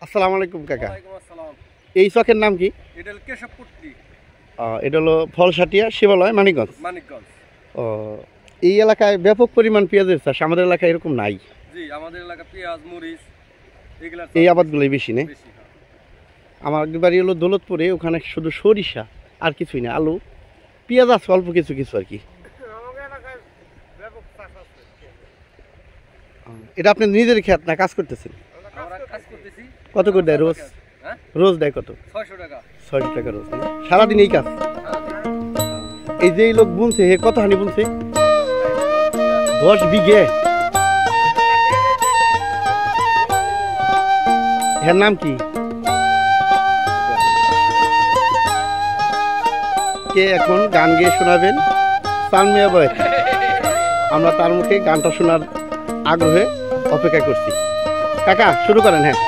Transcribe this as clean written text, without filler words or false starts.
আসসালামু আলাইকুম কাকা। ওয়ালাইকুম আসসালাম। এই চকের নাম কি? এটা হলো কেশবপট্টি, এটা হলো ফলসাটিয়া শিবালয় মানিকগঞ্জ। মানিকগঞ্জ। ও, এই এলাকায় ব্যাপক পরিমাণ পেঁয়াজের চাষ, আমাদের এলাকায় এরকম নাই। জি, আমাদের এলাকা পেঁয়াজ, মরিচ এগুলা এই আবাদগুলোই বেশি নেই। বেশি। আমার বাড়ি হলো দৌলতপুরে, ওখানে শুধু সরিষা আর কিছুই না, আলু পেঁয়াজ আছে অল্প কিছু কিছু আর কি। এটা আপনি নিজের খেত না কাজ করতেছেন? আমরা কাজ করতেছি। কত করে দেয় রোজ? হ্যাঁ, রোজ দেয় কত? 600 টাকা। 6 টাকা রোজ। সারাদিন এই কাজ? এই যে এই লোক বুনছে, হে কত হানি বুনছে? 10 বিঘে। এর নাম কি? কে এখন গান গেয়ে শোনাবেন? সানমিয়া বয়। আমরা তার মুখে গানটা শোনার আগ্রহে অপেক্ষা করছি। কাকা শুরু করেন। হ্যাঁ।